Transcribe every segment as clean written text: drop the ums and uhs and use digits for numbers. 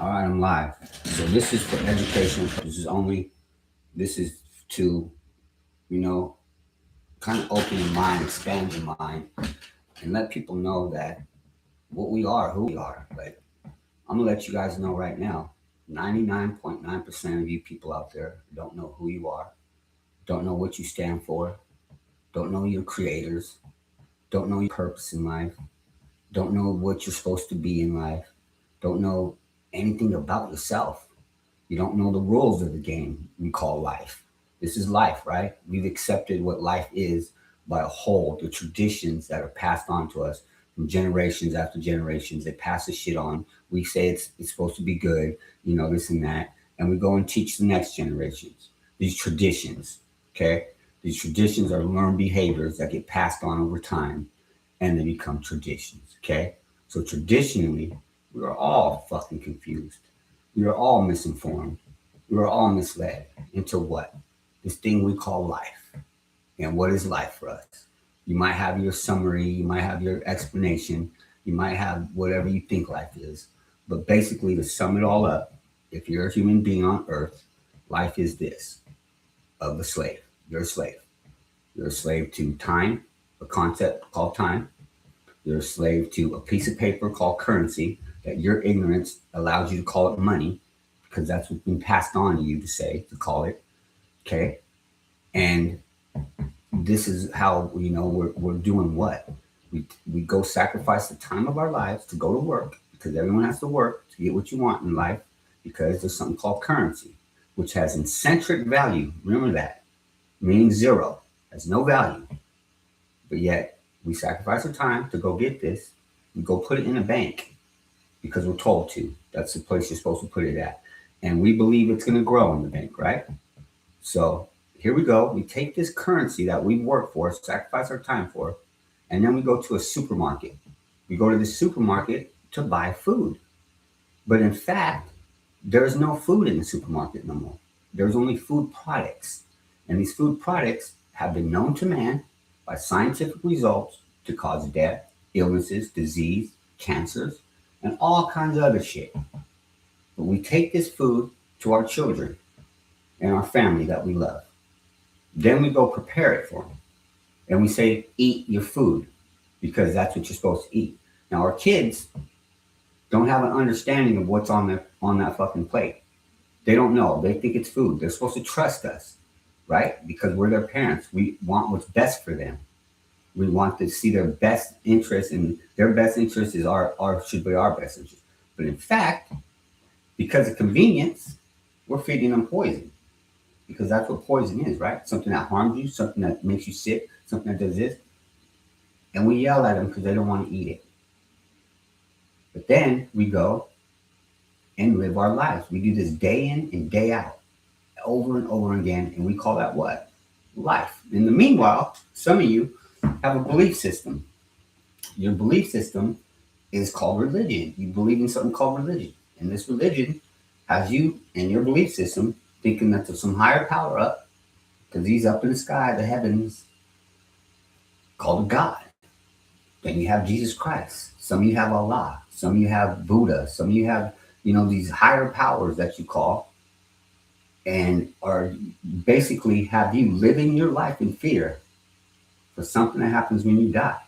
All right, I'm live. So this is for education purposes only. This is to, you know, kind of open your mind, expand your mind, and let people know that what we are, who we are. Like, I'm gonna let you guys know right now, 99.9% of you people out there don't know who you are, don't know what you stand for, don't know your creators, don't know your purpose in life, don't know what you're supposed to be in life, don't know anything about yourself. You don't know the rules of the game we call life. This is life, right? We've accepted what life is by a whole, the traditions that are passed on to us from generations after generations. They pass the shit on. We say it's supposed to be good, this and that. And we go and teach the next generations these traditions, okay? These traditions are learned behaviors that get passed on over time and they become traditions, okay? So traditionally, we are all fucking confused. We are all misinformed. We are all misled into what? This thing we call life. And what is life for us? You might have your summary, you might have your explanation, you might have whatever you think life is. But basically, to sum it all up, if you're a human being on earth, life is this of a slave. You're a slave. You're a slave to time, a concept called time. You're a slave to a piece of paper called currency that your ignorance allows you to call it money because that's what's been passed on to you to say, to call it. Okay. And this is how, we're doing what? We go sacrifice the time of our lives to go to work because everyone has to work to get what you want in life because there's something called currency, which has eccentric value. Remember that, meaning zero, has no value. But yet we sacrifice our time to go get this. We go put it in a bank because we're told to. That's the place you're supposed to put it at. And we believe it's going to grow in the bank, right? So here we go. We take this currency that we work for, sacrifice our time for, and then we go to a supermarket. We go to the supermarket to buy food. But in fact, there's no food in the supermarket no more. There's only food products. And these food products have been known to man by scientific results to cause death, illnesses, disease, cancers, and all kinds of other shit. But we take this food to our children and our family that we love. Then we go prepare it for them. And we say, eat your food because that's what you're supposed to eat. Now, our kids don't have an understanding of what's on that fucking plate. They don't know. They think it's food. They're supposed to trust us, right? Because we're their parents. We want what's best for them. We want to see their best interest, and their best interest is our should be our best interest. But in fact, because of convenience, we're feeding them poison. Because that's what poison is, right? Something that harms you, something that makes you sick, something that does this. And we yell at them because they don't want to eat it. But then we go and live our lives. We do this day in and day out, over and over again. And we call that what? Life. In the meanwhile, some of you have a belief system. Your belief system is called religion. You believe in something called religion. And this religion has you and your belief system thinking that there's some higher power up, because he's up in the sky, the heavens, called God. Then you have Jesus Christ. Some of you have Allah. Some of you have Buddha. Some of you have, these higher powers that you call, and are basically have you living your life in fear for something that happens when you die.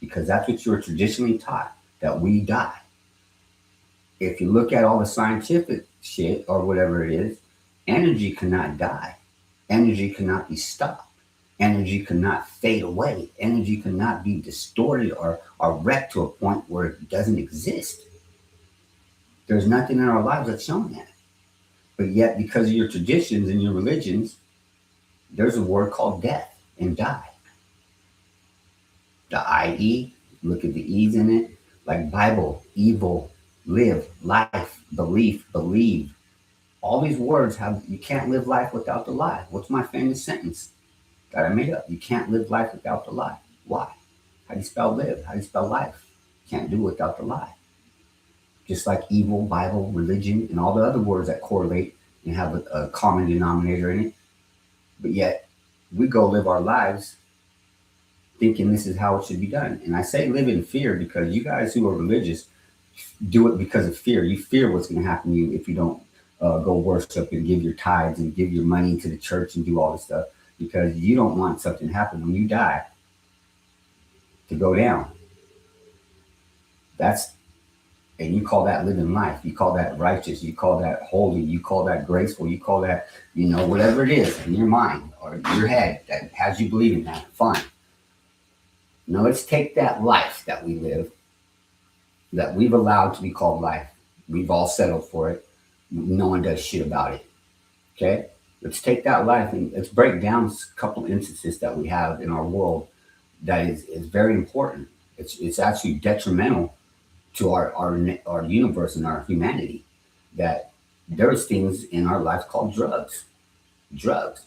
Because that's what you were traditionally taught, that we die. If you look at all the scientific shit or whatever it is, energy cannot die. Energy cannot be stopped. Energy cannot fade away. Energy cannot be distorted or wrecked to a point where it doesn't exist. There's nothing in our lives that's shown that. But yet, because of your traditions and your religions, there's a word called death and die. The IE, look at the E's in it, like Bible, evil, live, life, belief, believe. All these words have, you can't live life without the lie. What's my famous sentence that I made up? You can't live life without the lie. Why? How do you spell live? How do you spell life? You can't do it without the lie. Just like evil, Bible, religion, and all the other words that correlate and have a common denominator in it. But yet, we go live our lives thinking this is how it should be done. And I say live in fear because you guys who are religious do it because of fear. You fear what's going to happen to you if you don't go worship and give your tithes and give your money to the church and do all this stuff, because you don't want something to happen when you die to go down. That's And you call that living life. You call that righteous. You call that holy. You call that graceful. You call that, whatever it is in your mind or your head that has you believing that. Fine. Now let's take that life that we live, that we've allowed to be called life. We've all settled for it. No one does shit about it. Okay? Let's take that life and let's break down a couple instances that we have in our world that is very important. It's actually detrimental to our universe and our humanity, that there's things in our life called drugs. Drugs.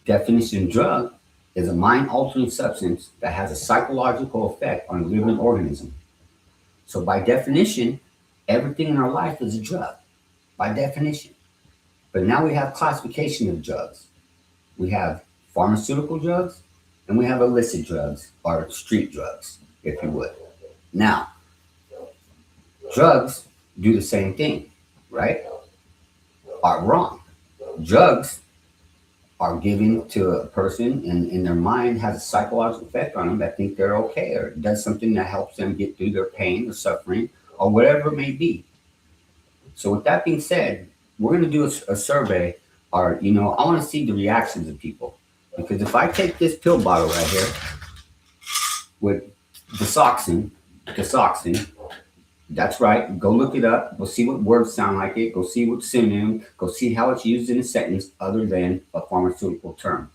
Definition: drug is a mind-altering substance that has a psychological effect on a living organism. So by definition, everything in our life is a drug, by definition. But now we have classification of drugs. We have pharmaceutical drugs and we have illicit drugs, or street drugs, if you would. Now, drugs do the same thing, right? Are wrong. Drugs are given to a person and in their mind has a psychological effect on them that think they're okay, or does something that helps them get through their pain or suffering or whatever it may be. So with that being said, we're going to do a survey, or, I want to see the reactions of people. Because if I take this pill bottle right here with Desoxin, that's right. Go look it up. Go see what words sound like it. Go see what synonym. Go see how it's used in a sentence other than a pharmaceutical term.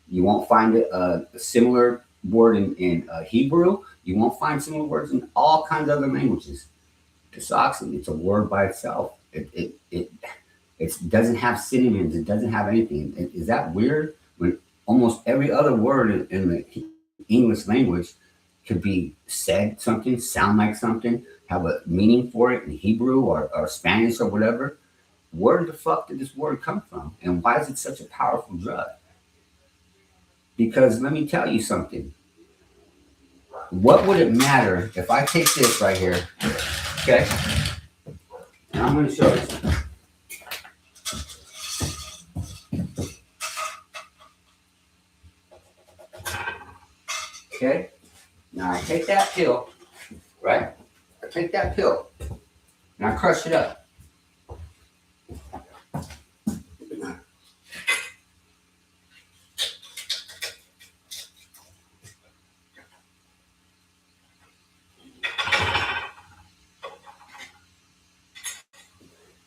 You won't find a similar word in Hebrew. You won't find similar words in all kinds of other languages. Desoxin, it's a word by itself. It doesn't have synonyms. It doesn't have anything. Is that weird? When almost every other word in the English language could be said something, sound like something, have a meaning for it in Hebrew or Spanish or whatever. Where the fuck did this word come from? And why is it such a powerful drug? Because let me tell you something. What would it matter if I take this right here, okay? And I'm going to show you something. Okay? Now I take that pill, right? I take that pill and I crush it up.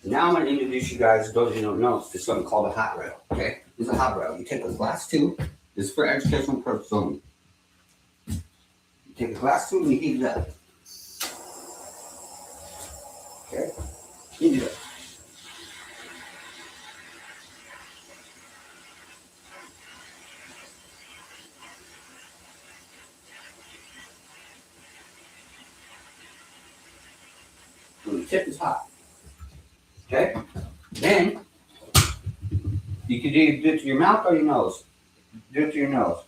Now I'm going to introduce you guys, those of you who don't know, to something called a hot rail. Okay? This is a hot rail. You take a glass tube. This is for educational purposes only. You take a glass tube and you heat it up. Okay? Heat it up. When the tip is hot. Okay? Then, you can either do it to your mouth or your nose. Do it to your nose.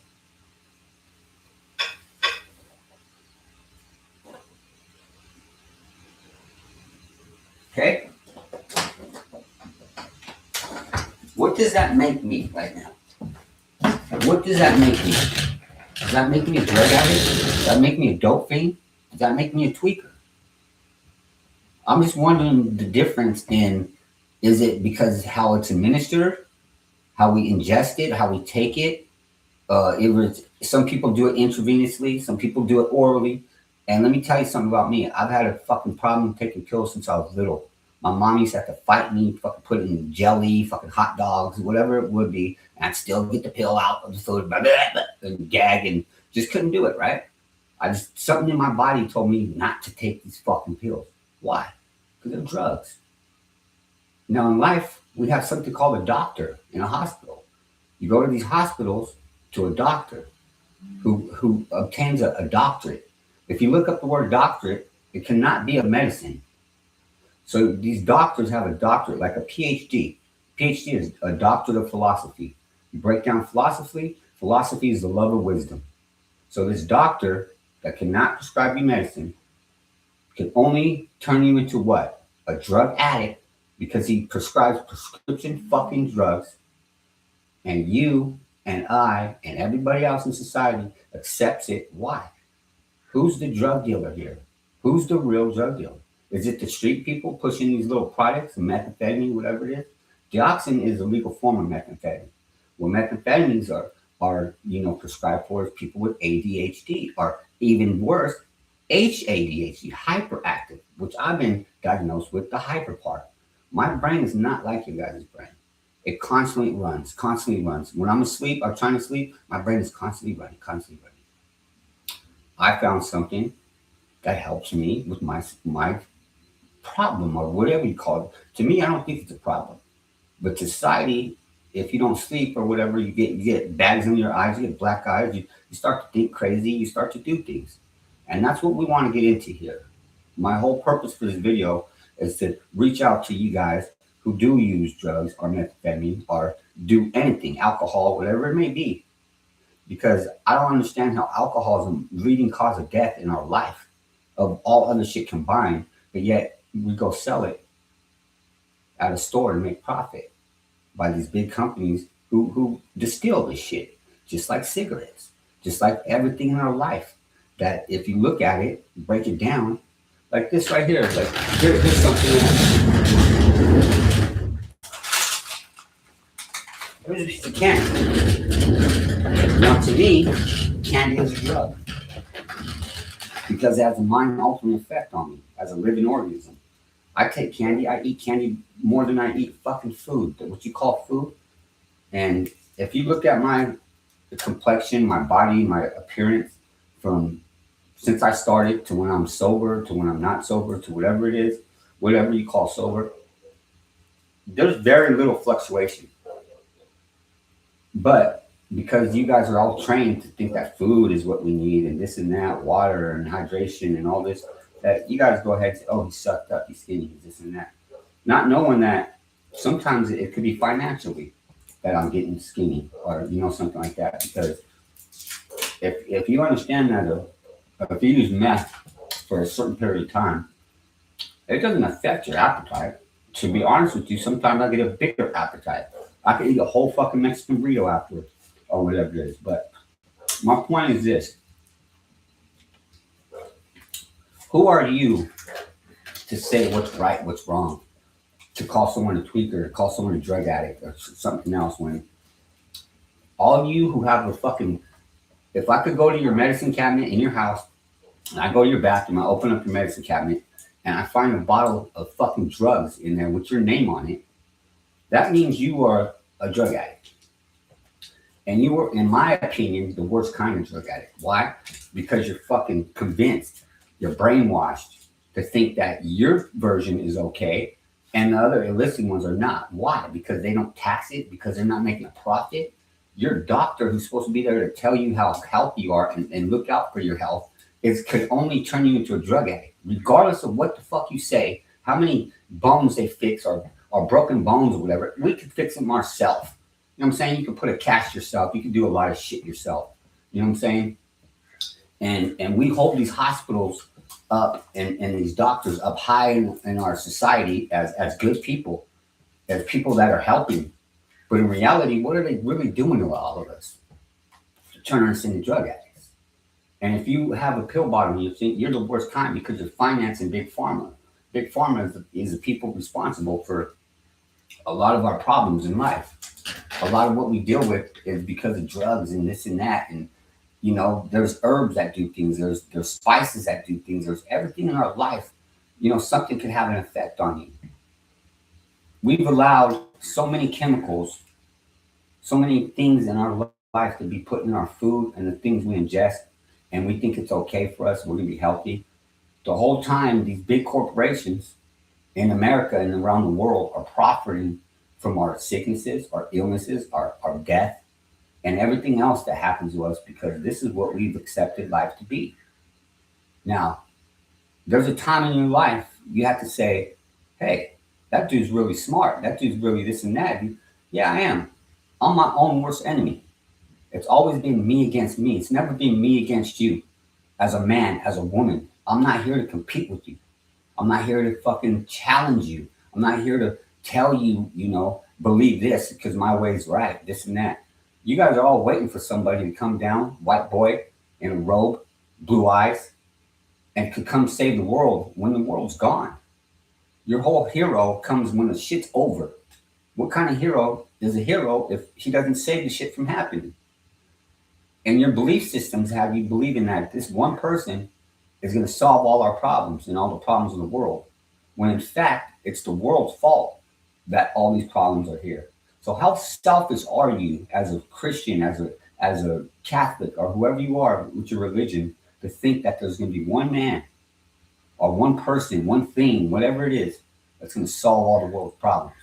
Okay? What does that make me right now? What does that make me? Does that make me a drug addict? Does that make me a dope fiend? Does that make me a tweaker? I'm just wondering the difference in, is it because how it's administered, how we ingest it, how we take it? Some people do it intravenously, some people do it orally. And let me tell you something about me. I've had a fucking problem taking pills since I was little. My mom used to have to fight me, fucking put it in jelly, fucking hot dogs, whatever it would be. And I'd still get the pill out of the food, and gag, and just couldn't do it, right? Something in my body told me not to take these fucking pills. Why? Because they're drugs. Now in life, we have something called a doctor in a hospital. You go to these hospitals to a doctor who obtains a doctorate. If you look up the word doctorate, it cannot be a medicine. So these doctors have a doctorate, like a PhD. PhD is a doctorate of philosophy. You break down philosophy. Philosophy is the love of wisdom. So this doctor that cannot prescribe you medicine can only turn you into what? A drug addict because he prescribes prescription fucking drugs, and you and I and everybody else in society accepts it. Why? Who's the drug dealer here? Who's the real drug dealer? Is it the street people pushing these little products, methamphetamine, whatever it is? Dioxin is a legal form of methamphetamine. What methamphetamines are prescribed for is people with ADHD, or even worse, HADHD, hyperactive, which I've been diagnosed with the hyper part. My brain is not like your guys' brain. It constantly runs, constantly runs. When I'm asleep or trying to sleep, my brain is constantly running, constantly running. I found something that helps me with my problem, or whatever you call it. To me, I don't think it's a problem. But to society, if you don't sleep or whatever, you get bags in your eyes, you get black eyes, you start to think crazy, you start to do things. And that's what we want to get into here. My whole purpose for this video is to reach out to you guys who do use drugs or methamphetamine or do anything, alcohol, whatever it may be. Because I don't understand how alcohol is a leading cause of death in our life, of all other shit combined, but yet we go sell it at a store and make profit by these big companies who distill this shit, just like cigarettes, just like everything in our life. That if you look at it, break it down, like this right here, like here's something else. Here's a piece of candy. Now to me, candy is a drug because it has a mind-altering effect on me as a living organism. I take candy, I eat candy more than I eat fucking food, what you call food. And if you look at my complexion, my body, my appearance, from since I started to when I'm sober, to when I'm not sober, to whatever it is, whatever you call sober, there's very little fluctuation. But because you guys are all trained to think that food is what we need and this and that, water and hydration and all this, that you guys go ahead and say, oh, he's sucked up, he's skinny, he's this and that. Not knowing that sometimes it could be financially that I'm getting skinny, or something like that. Because if you understand that if you use meth for a certain period of time, it doesn't affect your appetite. To be honest with you, sometimes I get a bigger appetite. I can eat a whole fucking Mexican burrito afterwards, or whatever it is. But my point is this: who are you to say what's right, what's wrong? To call someone a tweaker, to call someone a drug addict, or something else? When all you who have a fucking, if I could go to your medicine cabinet in your house, and I go to your bathroom, I open up your medicine cabinet, and I find a bottle of fucking drugs in there with your name on it, that means you are a drug addict. And you are, in my opinion, the worst kind of drug addict. Why? Because you're fucking convinced, you're brainwashed to think that your version is okay and the other illicit ones are not. Why? Because they don't tax it, because they're not making a profit. Your doctor, who's supposed to be there to tell you how healthy you are and look out for your health, could only turn you into a drug addict, regardless of what the fuck you say, how many bones they fix, or broken bones or whatever. We could fix them ourselves. You know what I'm saying? You can put a cast yourself. You can do a lot of shit yourself. You know what I'm saying? And we hold these hospitals up and these doctors up high in our society as good people, as people that are helping. But in reality, what are they really doing to all of us? Turning us into drug addicts. And if you have a pill bottle, you think you're the worst kind because you're financing Big Pharma. Big Pharma is the people responsible for a lot of our problems in life. A lot of what we deal with is because of drugs and this and that. And, there's herbs that do things. There's spices that do things. There's everything in our life. Something can have an effect on you. We've allowed so many chemicals, so many things in our life to be put in our food and the things we ingest. And we think it's okay for us. We're going to be healthy. The whole time, these big corporations in America and around the world are profiting from our sicknesses, our illnesses, our death, and everything else that happens to us, because this is what we've accepted life to be. Now, there's a time in your life you have to say, hey, that dude's really smart. That dude's really this and that. Yeah, I am. I'm my own worst enemy. It's always been me against me. It's never been me against you as a man, as a woman, I'm not here to compete with you. I'm not here to fucking challenge you. I'm not here to tell you, believe this because my way's right, this and that. You guys are all waiting for somebody to come down, white boy in a robe, blue eyes, and could come save the world when the world's gone. Your whole hero comes when the shit's over. What kind of hero is a hero if he doesn't save the shit from happening? And your belief systems have you believing that this one person is going to solve all our problems and all the problems of the world, when in fact it's the world's fault that all these problems are here. So how selfish are you as a Christian, as a Catholic, or whoever you are with your religion, to think that there's going to be one man or one person, one thing, whatever it is, that's going to solve all the world's problems,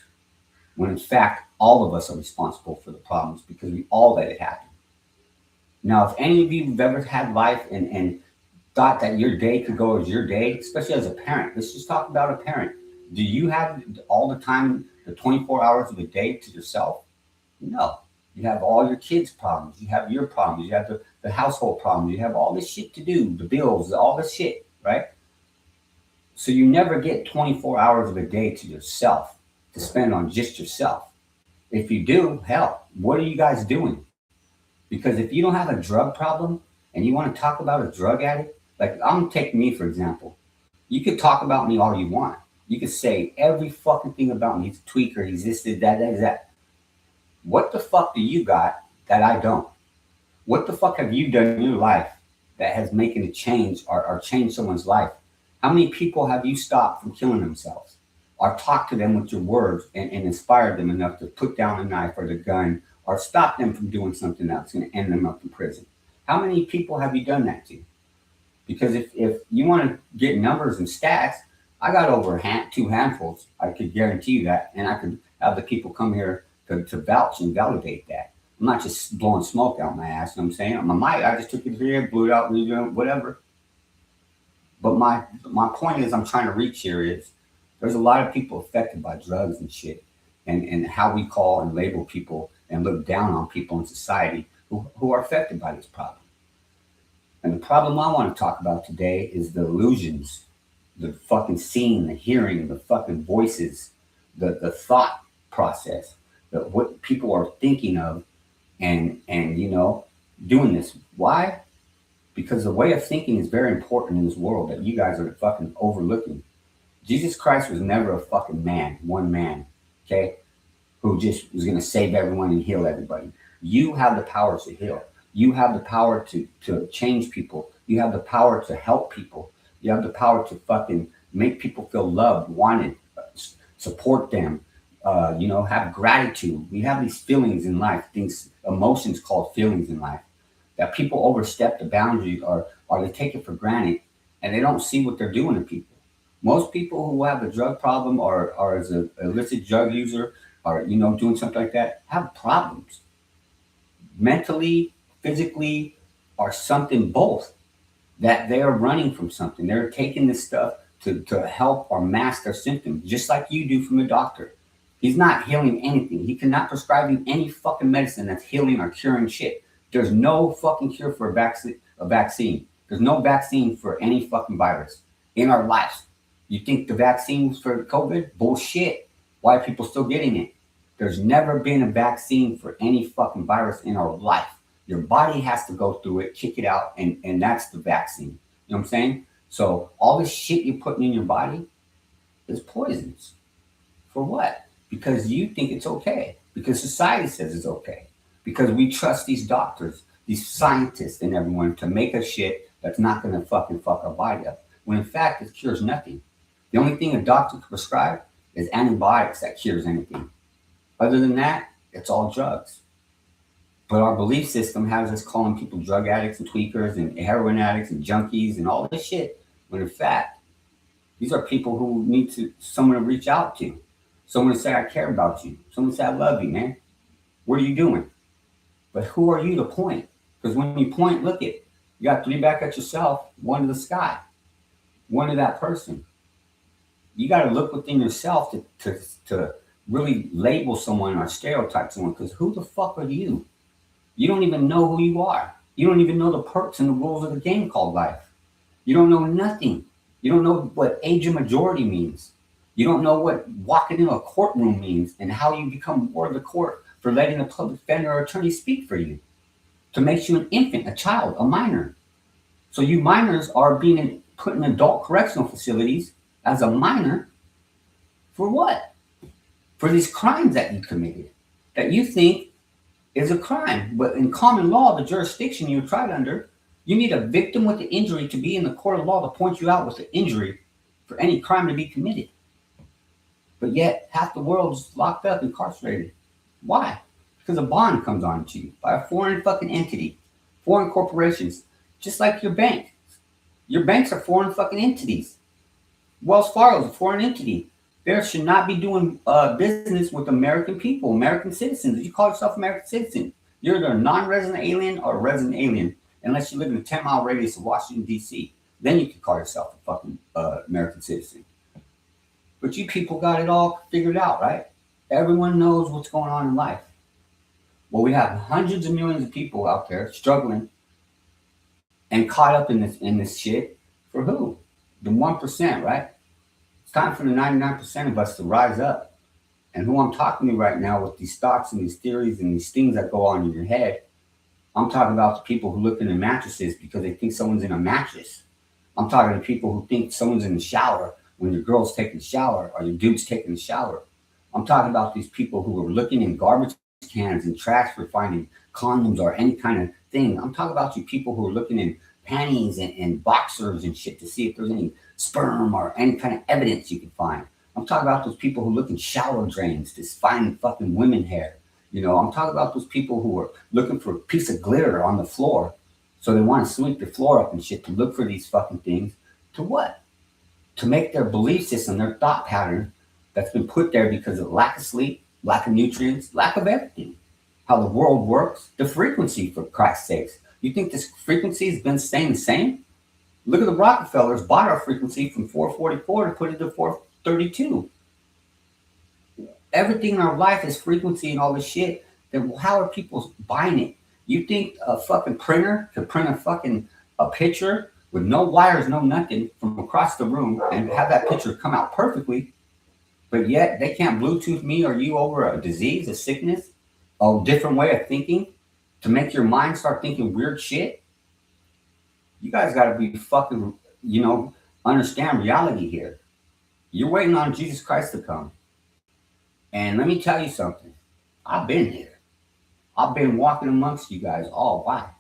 when in fact all of us are responsible for the problems because we all let it happen. Now, if any of you have ever had life and thought that your day could go as your day, especially as a parent, let's just talk about a parent. Do you have all the time, the 24 hours of the day to yourself? No. You have all your kids' problems. You have your problems. You have the household problems. You have all this shit to do, the bills, all this shit, right? So you never get 24 hours of a day to yourself to spend on just yourself. If you do, hell, what are you guys doing? Because if you don't have a drug problem and you want to talk about a drug addict, like I'm taking me for example, you could talk about me all you want. You could say every fucking thing about me. He's a tweaker. He's this, that. What the fuck do you got that I don't? What the fuck have you done in your life that has making a change or changed someone's life? How many people have you stopped from killing themselves? Or talked to them with your words and inspired them enough to put down the knife or the gun or stop them from doing something that's going to end them up in prison? How many people have you done that to? Because if you want to get numbers and stats, I got over two handfuls. I could guarantee you that. And I could have the people come here to vouch and validate that. I'm not just blowing smoke out my ass. You know what I'm saying? I just took it here, blew it out, whatever. But my point is I'm trying to reach here is there's a lot of people affected by drugs and shit. And how we call and label people and look down on people in society who are affected by this problem. And the problem I want to talk about today is the illusions, the fucking seeing, the hearing, the fucking voices, the thought process, what people are thinking of and doing this. Why? Because the way of thinking is very important in this world that you guys are fucking overlooking. Jesus Christ was never a fucking man, one man, okay, who just was going to save everyone and heal everybody. You have the power to heal. You have the power to change people. You have the power to help people. You have the power to fucking make people feel loved, wanted, support them, have gratitude. We have these feelings in life, these emotions called feelings in life, that people overstep the boundary or they take it for granted and they don't see what they're doing to people. Most people who have a drug problem or as an illicit drug user or, doing something like that have problems mentally, physically, or something both, that they are running from something. They're taking this stuff to help or mask their symptoms, just like you do from a doctor. He's not healing anything. He cannot prescribe you any fucking medicine that's healing or curing shit. There's no fucking cure for a vaccine. There's no vaccine for any fucking virus in our lives. You think the vaccine was for COVID? Bullshit. Why are people still getting it? There's never been a vaccine for any fucking virus in our life. Your body has to go through it, kick it out, and that's the vaccine. You know what I'm saying? So all this shit you're putting in your body is poisons. For what? Because you think it's okay. Because society says it's okay. Because we trust these doctors, these scientists and everyone to make a shit that's not going to fucking fuck our body up. When in fact, it cures nothing. The only thing a doctor can prescribe is antibiotics that cures anything. Other than that, it's all drugs. But our belief system has us calling people drug addicts and tweakers and heroin addicts and junkies and all this shit. When in fact, these are people who need someone to reach out to. Someone to say, I care about you. Someone to say, I love you, man. What are you doing? But who are you to point? Because when you point, look it. You got 3 back at yourself, 1 to the sky, 1 to that person. You got to look within yourself to really label someone or stereotype someone, because who the fuck are you? You don't even know who you are. You don't even know the perks and the rules of the game called life. You don't know nothing. You don't know what age of majority means. You don't know what walking into a courtroom means and how you become ward of the court for letting a public defender or attorney speak for you to make you an infant, a child, a minor. So you minors are being put in adult correctional facilities as a minor for what? For these crimes that you committed, that you think is a crime. But in common law, the jurisdiction you're tried under, you need a victim with the injury to be in the court of law to point you out with the injury for any crime to be committed. But yet, half the world's locked up, incarcerated. Why? Because a bond comes on to you by a foreign fucking entity, foreign corporations, just like your bank. Your banks are foreign fucking entities. Wells Fargo is a foreign entity. There should not be doing business with American people, American citizens. If you call yourself American citizen, you're either a non-resident alien or a resident alien, unless you live in a 10-mile radius of Washington, D.C. Then you can call yourself a fucking American citizen. But you people got it all figured out, right? Everyone knows what's going on in life. Well, we have hundreds of millions of people out there struggling and caught up in this shit for who? The 1%, right? It's time for the 99% of us to rise up. And who I'm talking to right now with these thoughts and these theories and these things that go on in your head, I'm talking about the people who look in their mattresses because they think someone's in a mattress. I'm talking to people who think someone's in the shower when your girl's taking a shower or your dude's taking a shower. I'm talking about these people who are looking in garbage cans and trash for finding condoms or any kind of thing. I'm talking about you people who are looking in panties and boxers and shit to see if there's any sperm or any kind of evidence you can find. I'm talking about those people who look in shower drains to find fucking women hair. You know, I'm talking about those people who are looking for a piece of glitter on the floor. So they want to sweep the floor up and shit to look for these fucking things. To what? To make their belief system, their thought pattern that's been put there because of lack of sleep, lack of nutrients, lack of everything. How the world works, the frequency, for Christ's sakes. You think this frequency has been staying the same? Look at the Rockefellers bought our frequency from 444 to put it to 432. Everything in our life is frequency and all this shit. Then how are people buying it? You think a fucking printer could print a picture with no wires, no nothing from across the room and have that picture come out perfectly, but yet they can't Bluetooth me or you over a disease, a sickness, a different way of thinking to make your mind start thinking weird shit? You guys got to be fucking, understand reality here. You're waiting on Jesus Christ to come. And let me tell you something. I've been here. I've been walking amongst you guys all. Why?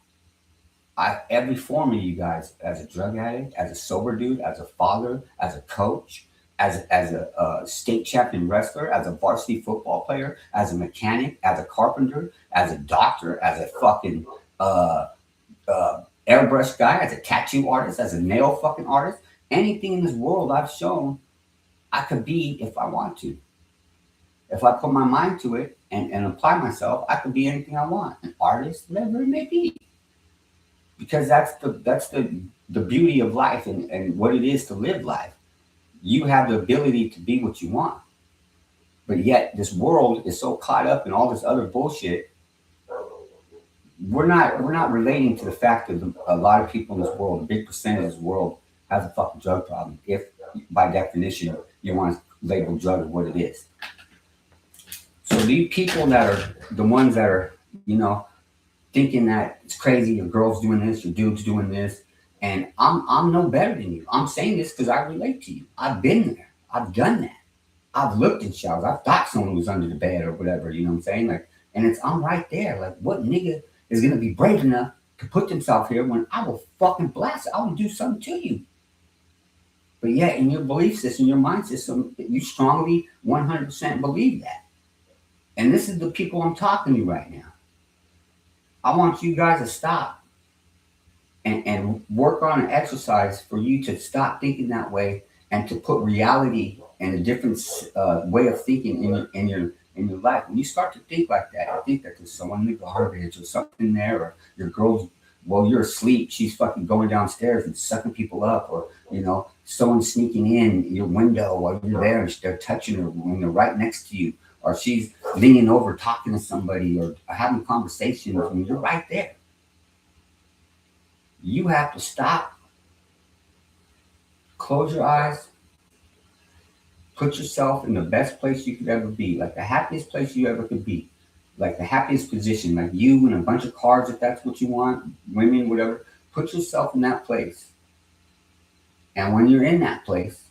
Every form of you guys, as a drug addict, as a sober dude, as a father, as a coach, as a state champion wrestler, as a varsity football player, as a mechanic, as a carpenter, as a doctor, as a fucking airbrush guy, as a tattoo artist, as a nail fucking artist. Anything in this world I've shown I could be if I want to. If I put my mind to it and apply myself, I could be anything I want. An artist, whatever it may be. Because that's the beauty of life and what it is to live life. You have the ability to be what you want. But yet this world is so caught up in all this other bullshit. We're not relating to the fact that a lot of people in this world, a big percentage of this world, has a fucking drug problem. If by definition you want to label drug what it is. So these people that are the ones that are, thinking that it's crazy, your girl's doing this, your dude's doing this, and I'm no better than you. I'm saying this because I relate to you. I've been there. I've done that. I've looked in showers. I thought someone was under the bed or whatever, you know what I'm saying? Like, and I'm right there. Like, what nigga is gonna be brave enough to put themselves here when I will fucking blast it? I will do something to you. But yet, in your belief system, your mind system, you strongly 100% believe that. And this is the people I'm talking to right now. I want you guys to stop and work on an exercise for you to stop thinking that way and to put reality and a different way of thinking in your life. When you start to think like that, you think that there's someone in the garbage or something there, or your girl's, while you're asleep, she's fucking going downstairs and sucking people up, or someone sneaking in your window while you're there and they're touching her when they're right next to you, or she's leaning over talking to somebody or having conversations when you're right there. You have to stop Close your eyes. Put yourself in the best place you could ever be, like the happiest place you ever could be, like the happiest position, like you and a bunch of cars if that's what you want, women, whatever. Put yourself in that place. And when you're in that place,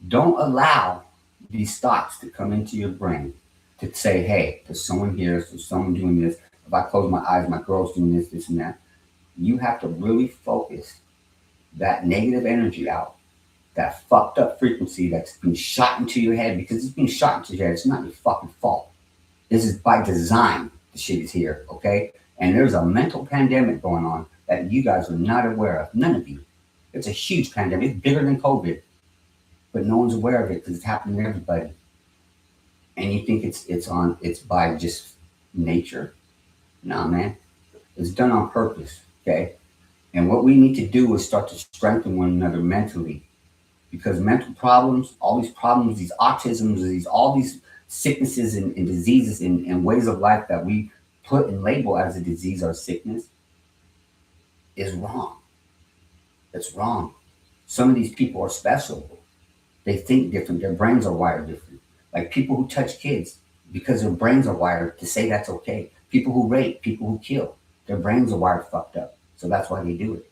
don't allow these thoughts to come into your brain to say, hey, there's someone here, there's someone doing this. If I close my eyes, my girl's doing this, this, and that. You have to really focus that negative energy out, that fucked up frequency that's been shot into your head, because it's being shot into your head. It's not your fucking fault. This is by design. The shit is here, okay? And there's a mental pandemic going on that you guys are not aware of. None of you. It's a huge pandemic. It's bigger than COVID, but no one's aware of it because it's happening to everybody. And you think it's by just nature? No, man. It's done on purpose, okay? And what we need to do is start to strengthen one another mentally, because mental problems, all these problems, these autisms, all these sicknesses and diseases and ways of life that we put and label as a disease or sickness is wrong. It's wrong. Some of these people are special. They think different. Their brains are wired different. Like people who touch kids, because their brains are wired to say that's okay. People who rape, people who kill, their brains are wired fucked up. So that's why they do it.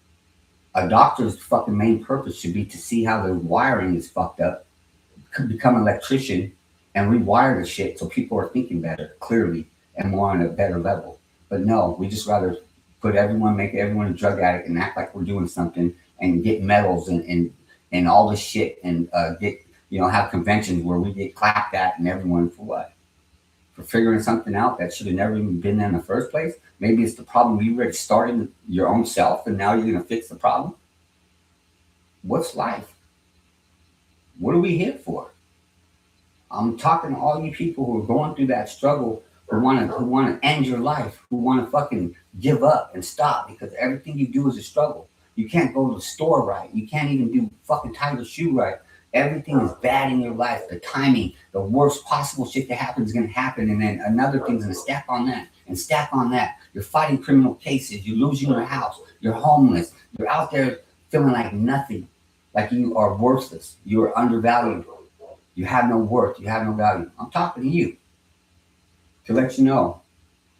A doctor's fucking main purpose should be to see how their wiring is fucked up, become an electrician, and rewire the shit so people are thinking better, clearly, and more on a better level. But no, we just rather make everyone a drug addict and act like we're doing something and get medals and all this shit and get, have conventions where we get clapped at and everyone for what? For figuring something out that should have never even been there in the first place. Maybe it's the problem you already started your own self and now you're going to fix the problem. What's life? What are we here for? I'm talking to all you people who are going through that struggle, who want to end your life, who want to fucking give up and stop because everything you do is a struggle. You can't go to the store right. You can't even do fucking tie your shoe right. Everything is bad in your life. The timing, the worst possible shit that happens is going to happen. And then another thing's going to stack on that and stack on that. You're fighting criminal cases. You're losing your house. You're homeless. You're out there feeling like nothing, like you are worthless. You are undervalued. You have no worth. You have no value. I'm talking to you to let you know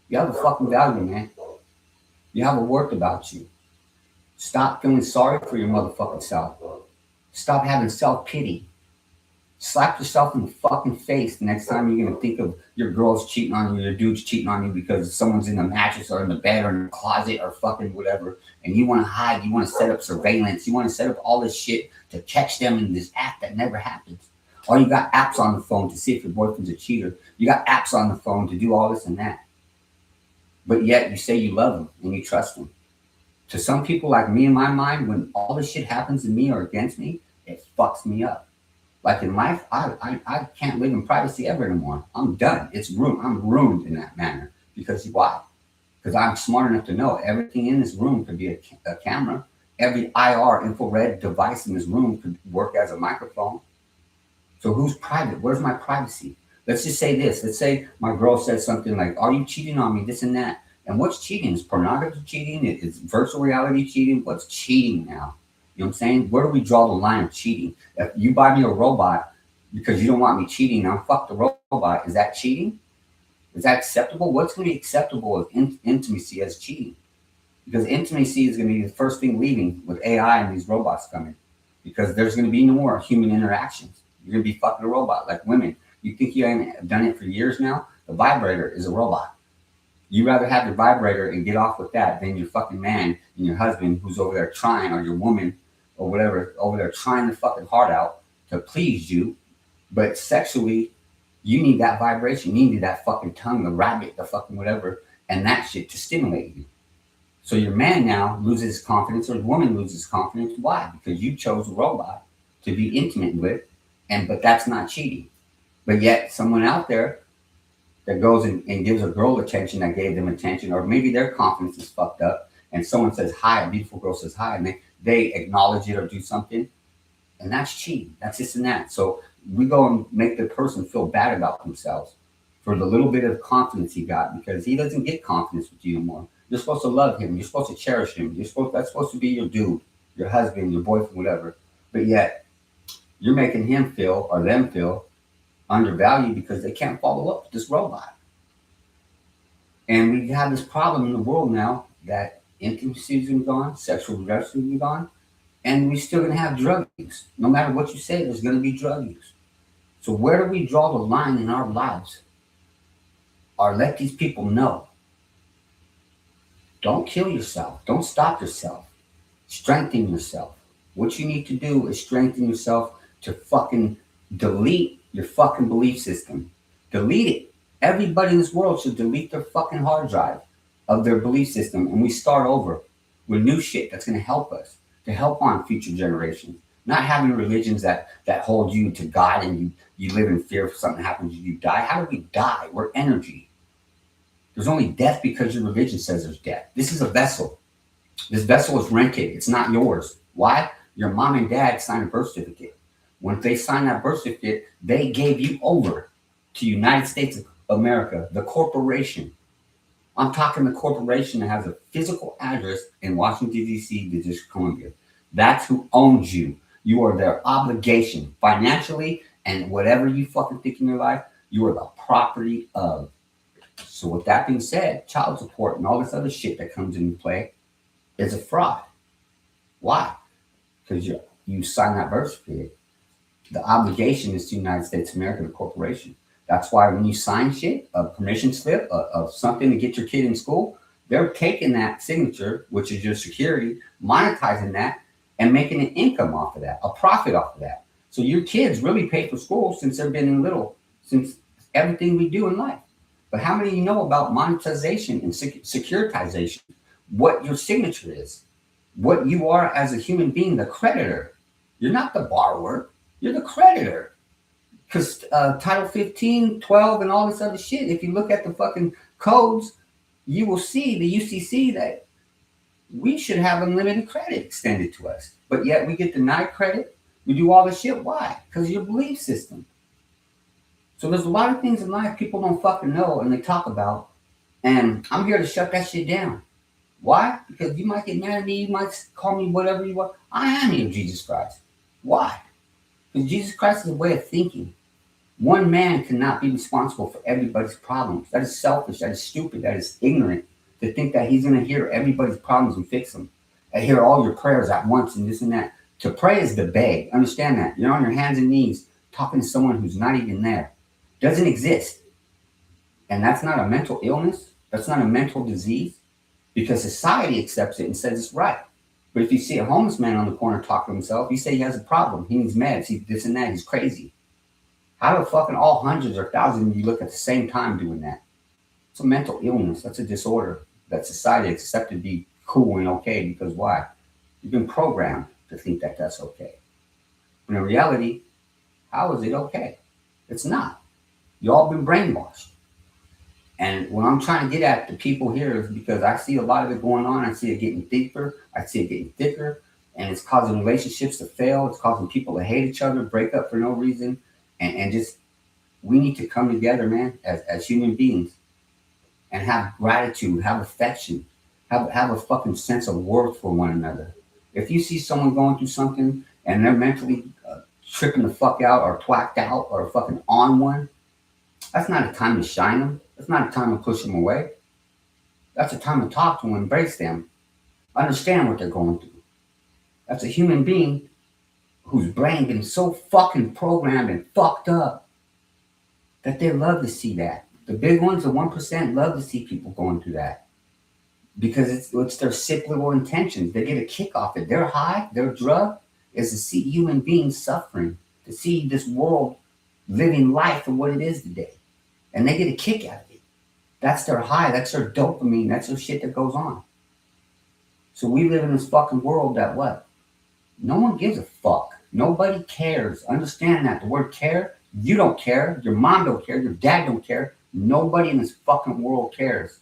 you have a fucking value, man. You have a worth about you. Stop feeling sorry for your motherfucking self. Stop having self-pity. Slap yourself in the fucking face the next time you're going to think of your girl's cheating on you, your dude's cheating on you because someone's in the mattress or in the bed or in the closet or fucking whatever, and you want to hide, you want to set up surveillance, you want to set up all this shit to catch them in this act that never happens. Or you got apps on the phone to see if your boyfriend's a cheater. You got apps on the phone to do all this and that. But yet you say you love them and you trust them. To some people like me in my mind, when all this shit happens to me or against me, it fucks me up. Like in life, I can't live in privacy ever anymore. I'm done. It's ruined. I'm ruined in that manner. Because why? Because I'm smart enough to know everything in this room could be a camera. Every IR infrared device in this room could work as a microphone. So who's private? Where's my privacy? Let's just say this. Let's say my girl says something like, are you cheating on me? This and that. And what's cheating? Is pornography cheating? Is virtual reality cheating? What's cheating now? You know what I'm saying? Where do we draw the line of cheating? If you buy me a robot because you don't want me cheating, now fuck the robot. Is that cheating? Is that acceptable? What's going to be acceptable of intimacy as cheating? Because intimacy is going to be the first thing leaving with AI and these robots coming. Because there's going to be no more human interactions. You're going to be fucking a robot. Like women, you think you haven't done it for years now? The vibrator is a robot. You rather have your vibrator and get off with that than your fucking man and your husband who's over there trying, or your woman or whatever, over there trying the fucking heart out to please you. But sexually, you need that vibration. You need that fucking tongue, the rabbit, the fucking whatever, and that shit to stimulate you. So your man now loses confidence, or the woman loses confidence. Why? Because you chose a robot to be intimate with, but that's not cheating. But yet someone out there that goes and gives a girl attention that gave them attention, or maybe their confidence is fucked up, and someone says hi, a beautiful girl says hi, and they acknowledge it or do something, and that's cheating. That's this and that. So we go and make the person feel bad about themselves for the little bit of confidence he got, because he doesn't get confidence with you anymore. You're supposed to love him. You're supposed to cherish him. That's supposed to be your dude, your husband, your boyfriend, whatever. But yet you're making him feel or them feel undervalued because they can't follow up with this robot. And we have this problem in the world now that intimacy is gone, sexual diversity is gone, and we're still going to have drug use. No matter what you say, there's going to be drug use. So where do we draw the line in our lives? Or let these people know. Don't kill yourself. Don't stop yourself. Strengthen yourself. What you need to do is strengthen yourself to fucking delete your fucking belief system. Delete it. Everybody in this world should delete their fucking hard drive of their belief system, and we start over with new shit that's going to help us, to help on future generations. Not having religions that hold you to God and you live in fear if something happens, you die. How do we die? We're energy. There's only death because your religion says there's death. This is a vessel. This vessel is rented. It's not yours. Why? Your mom and dad signed a birth certificate. When they signed that birth certificate, they gave you over to United States of America, the corporation. I'm talking the corporation that has a physical address in Washington, D.C., the District of Columbia. That's who owns you. You are their obligation financially, and whatever you fucking think in your life, you are the property of. So with that being said, child support and all this other shit that comes into play is a fraud. Why? Because you sign that birth certificate. The obligation is to the United States of America, the corporation. That's why when you sign shit, a permission slip of something to get your kid in school, they're taking that signature, which is your security, monetizing that, and making an income off of that, a profit off of that. So your kids really pay for school since they've been little, since everything we do in life. But how many of you know about monetization and securitization? What your signature is, what you are as a human being, the creditor. You're not the borrower, you're the creditor. Because Title 15, 12, and all this other shit, if you look at the fucking codes, you will see the UCC that we should have unlimited credit extended to us. But yet we get denied credit. We do all this shit. Why? Because of your belief system. So there's a lot of things in life people don't fucking know and they talk about. And I'm here to shut that shit down. Why? Because you might get mad at me. You might call me whatever you want. I am your Jesus Christ. Why? Because Jesus Christ is a way of thinking. One man cannot be responsible for everybody's problems. That is selfish. That is stupid. That is ignorant to think that he's going to hear everybody's problems and fix them. And hear all your prayers at once and this and that. To pray is to beg. Understand that. You're on your hands and knees talking to someone who's not even there. Doesn't exist. And that's not a mental illness. That's not a mental disease. Because society accepts it and says it's right. But if you see a homeless man on the corner talking to himself, you say he has a problem. He needs meds. He's this and that. He's crazy. How do fucking all hundreds or thousands of you look at the same time doing that? It's a mental illness. That's a disorder that society accepted to be cool and okay. Because why? You've been programmed to think that that's okay. When in reality, how is it okay? It's not. You all been brainwashed. And what I'm trying to get at the people here is because I see a lot of it going on. I see it getting deeper. I see it getting thicker. And it's causing relationships to fail. It's causing people to hate each other, break up for no reason. And just, we need to come together, man, as human beings and have gratitude, have affection, have a fucking sense of worth for one another. If you see someone going through something and they're mentally tripping the fuck out or twacked out or fucking on one, that's not a time to shine them. That's not a time to push them away. That's a time to talk to them, embrace them, understand what they're going through. That's a human being whose brain been so fucking programmed and fucked up that they love to see that. The big ones, the 1%, love to see people going through that because it's their sick little intentions. They get a kick off it. Their high, their drug is to see human beings suffering, to see this world living life for what it is today. And they get a kick out of it. That's their high. That's their dopamine. That's their shit that goes on. So we live in this fucking world that what? No one gives a fuck. Nobody cares. Understand that. The word care, you don't care. Your mom don't care. Your dad don't care. Nobody in this fucking world cares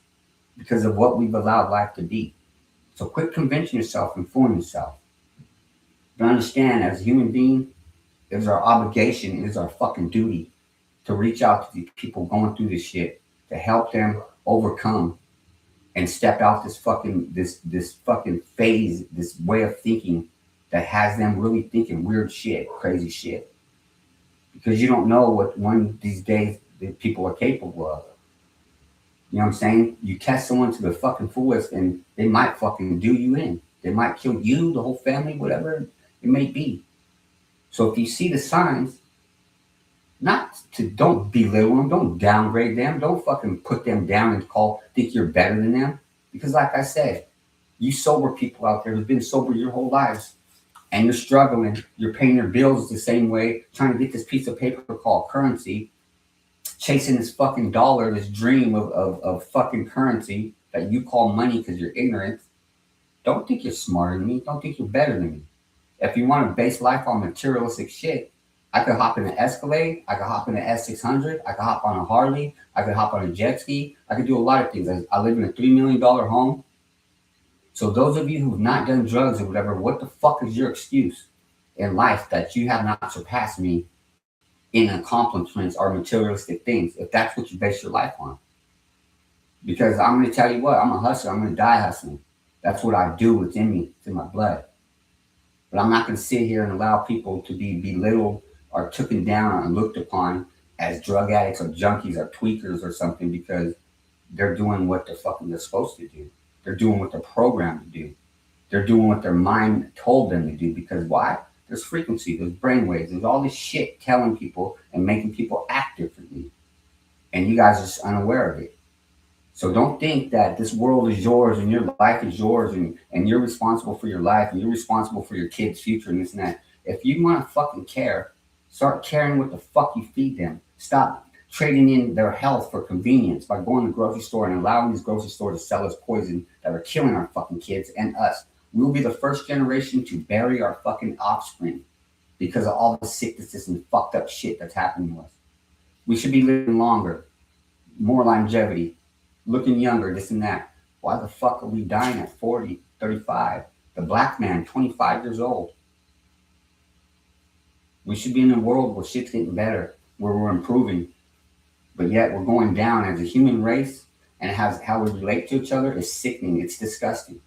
because of what we've allowed life to be. So quit convincing yourself and fooling yourself. But understand, as a human being, it is our obligation, it is our fucking duty to reach out to the people going through this shit, to help them overcome and step out this fucking phase, this way of thinking that has them really thinking weird shit, crazy shit. Because you don't know what one of these days the people are capable of. You know what I'm saying? You test someone to the fucking fullest and they might fucking do you in. They might kill you, the whole family, whatever it may be. So if you see the signs, don't belittle them, don't downgrade them, don't fucking put them down and think you're better than them. Because like I said, you sober people out there who've been sober your whole lives and you're struggling, you're paying your bills the same way, trying to get this piece of paper called currency, chasing this fucking dollar, this dream of fucking currency that you call money because you're ignorant. Don't think you're smarter than me. Don't think you're better than me. If you want to base life on materialistic shit, I could hop in an Escalade. I could hop in an S600. I could hop on a Harley. I could hop on a jet ski. I could do a lot of things. I live in a $3 million home. So those of you who've not done drugs or whatever, what the fuck is your excuse in life that you have not surpassed me in accomplishments or materialistic things, if that's what you base your life on? Because I'm going to tell you what, I'm a hustler. I'm going to die hustling. That's what I do. It's in me. It's in my blood. But I'm not going to sit here and allow people to be belittled or taken down and looked upon as drug addicts or junkies or tweakers or something because they're doing what they're supposed to do. They're doing what they're programmed to do. They're doing what their mind told them to do. Because why? There's frequency, there's brainwaves, there's all this shit telling people and making people act differently. And you guys are just unaware of it. So don't think that this world is yours and your life is yours and you're responsible for your life and you're responsible for your kids' future and this and that. If you want to fucking care, start caring what the fuck you feed them. Stop trading in their health for convenience by going to the grocery store and allowing these grocery stores to sell us poison that are killing our fucking kids and us. We'll be the first generation to bury our fucking offspring because of all the sicknesses and fucked up shit that's happening to us. We should be living longer, more longevity, looking younger, this and that. Why the fuck are we dying at 40, 35? The black man, 25 years old. We should be in a world where shit's getting better, where we're improving. But yet we're going down as a human race, and how we relate to each other is sickening. It's disgusting.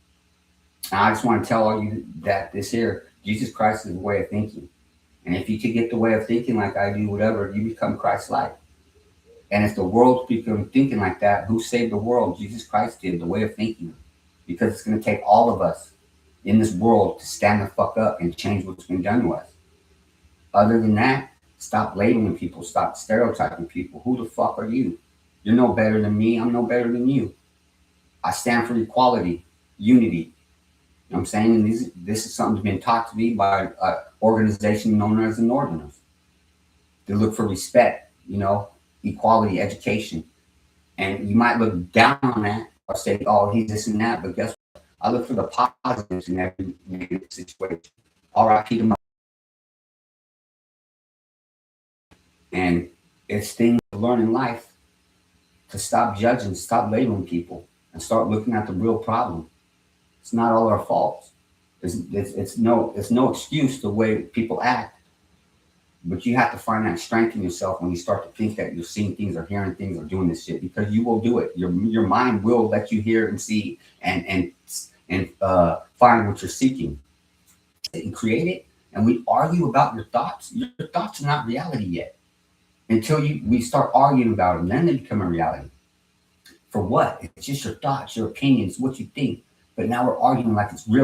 And I just want to tell all you that this here, Jesus Christ is the way of thinking. And if you could get the way of thinking like I do, whatever, you become Christ-like. And if the world become thinking like that, who saved the world? Jesus Christ did, the way of thinking. Because it's going to take all of us in this world to stand the fuck up and change what's been done to us. Other than that, stop labeling people, stop stereotyping people. Who the fuck are you? You're no better than me, I'm no better than you. I stand for equality, unity. You know what I'm saying? And this is something that's been taught to me by an organization known as the Northerners. They look for respect, equality, education. And you might look down on that or say, oh, he's this and that. But guess what? I look for the positives in every negative situation. R.I.P. to my. And it's things to learn in life to stop judging, stop labeling people, and start looking at the real problem. It's not all our faults. It's no excuse the way people act. But you have to find that strength in yourself when you start to think that you're seeing things or hearing things or doing this shit, because you will do it. Your mind will let you hear and see and find what you're seeking and create it. And we argue about your thoughts. Your thoughts are not reality yet until we start arguing about them. Then they become a reality. For what? It's just your thoughts, your opinions, what you think. But now we're arguing like it's real.